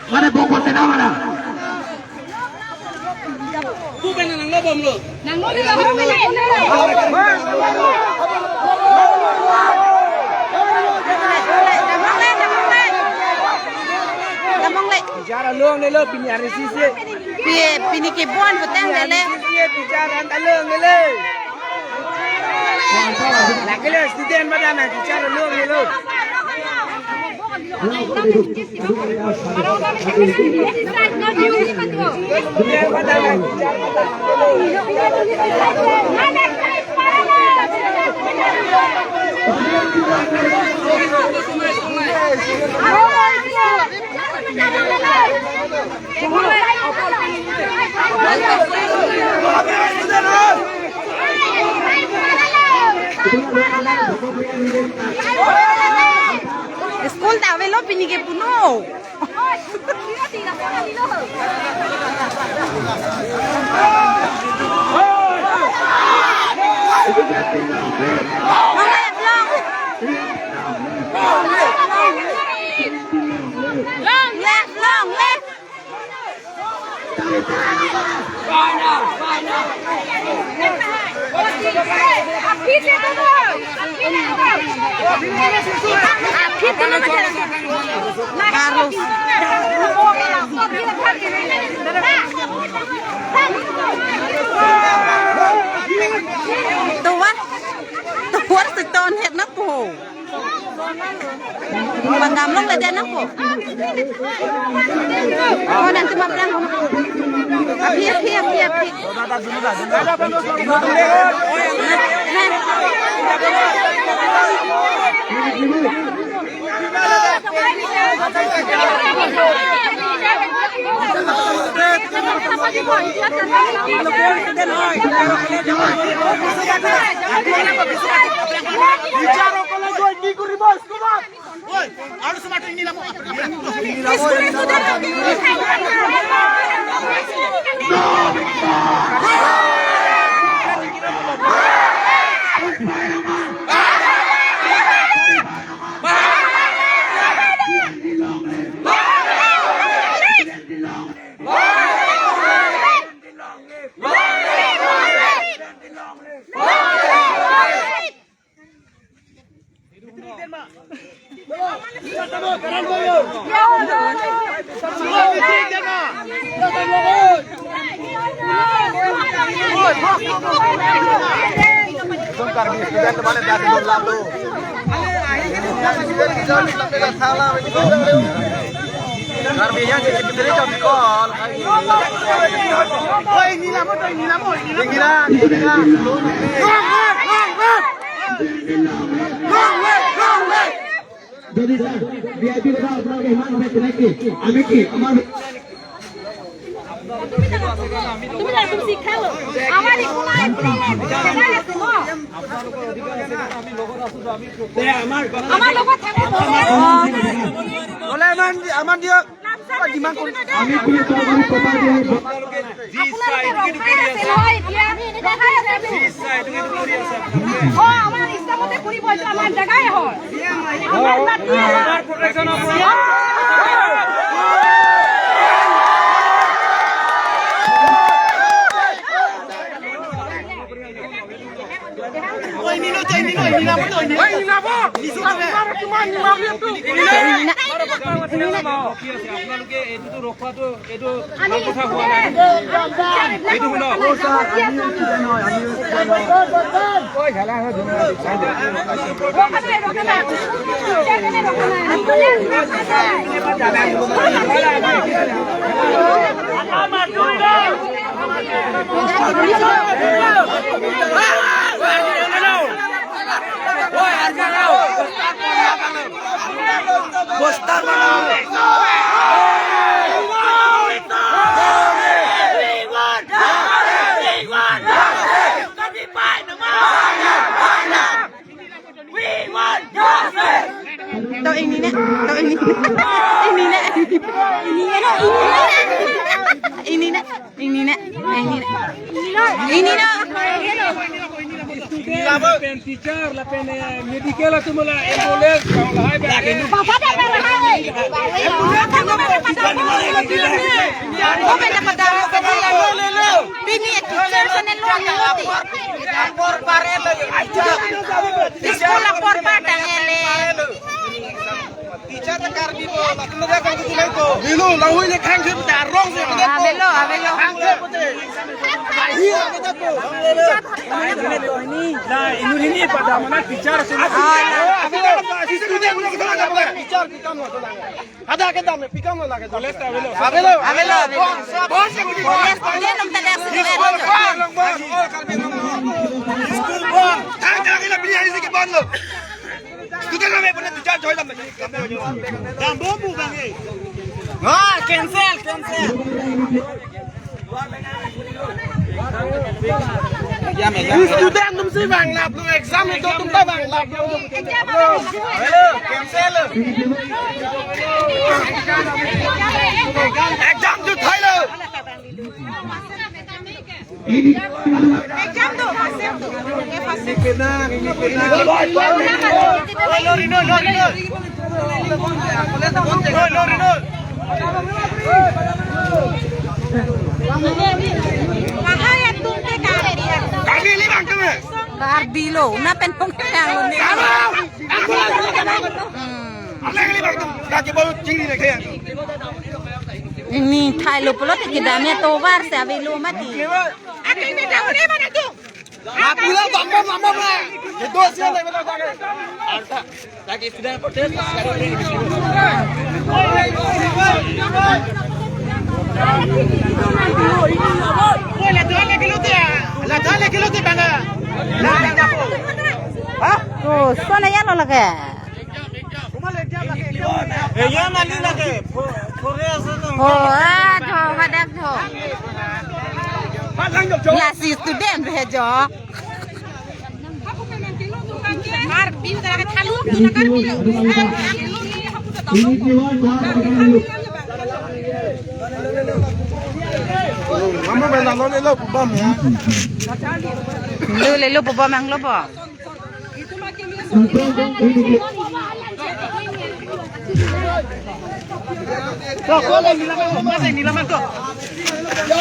Mana pokok tenang mana? Bukan nang lobom lo. Nang lo nila mo nila. Bicara luang le lo pinyari sisi. Pini kebon petang lele. Bicara anta luang le. Lagi le student badana bicara luang le lo. School tahu lo pini ke puno. Long left. Carlos. Tuan seton het nak po. Bangam long leden nak po. Oh nanti mabrang. Piak. Bicara kalau gue di kuribos, kumat. Woi, harus semakin ini lah. Jadi VIP betul betul iman sampai naik. Amiki, amar. তুমি না তুমি শিখালো আমার ইকুলাই জানা তো আমার লগত থাকো বলে আমার দিও ডিমান্ড করি আমি পুলিশ সহকারী কথা দিয়ে জি সাইড কি করি আছে জি সাইড কি করি আছে ও আমার ইসলামতে পুরি বলছো আমার জায়গায় হয় আমার মাটি আমার প্রোটেকশন অফ আপোনালোকে এইটো ৰখাটো এইটো কথা হোৱা নাই এইটো শুনক Bostar ini nak Ini na. Lapen teacher, lapen medical tu mula ambulans kau lahai bagi. Papa dah berhai. Kamu mana pada Kau mana pada Bini teacher sana luar ngeloti. Lapor pare lagi. Sekolah lapor padang ele. Teacher tekar di bawah. Lalu dia kan kita itu. Bilu, lalu ini kan kita darong sih. Abelo. Iya kita tu. Ini, nah ini pada mana teacher semua. Ada kita me pikam lagi. Boleh tak Abelo? Abelo. Bos Dia nom tak ada School bond. Jangan kita pilih hari sikit bond lo. Student kami pun teacher join dalam. Jam bobu bang. Cancel. Student तुम से bang lap lo exam itu तुम tak bang lap. Cancel. Exam tu thay lo. Exam tu hasil tu. Lorino. Mahal tu ke kare dia. Kami ni bang tu. Karbilo, na penong kang ni. Apa ni bang tu? Kaki baru cingri nak kaya. Ini Thai lo pelot kedamnya tovar se avelo mati. Aku ini dah boleh mana tu? Aku lah bamba lah. Itu siapa yang betul tak? Arta, lagi sudah protes. Lah kilo tu bangga. Oh, sana ya lo lagi. Yang mana lagi? Korea sana. Oh, tho hadak tho. Ya si student bejo. Mar biu kara thalu tu na kar biu. Ini keluar dulu. Mama bela lo le lo bam ya. Le lo bobo mang lo bo. Kau ni lama masih ni lama kau. Ya,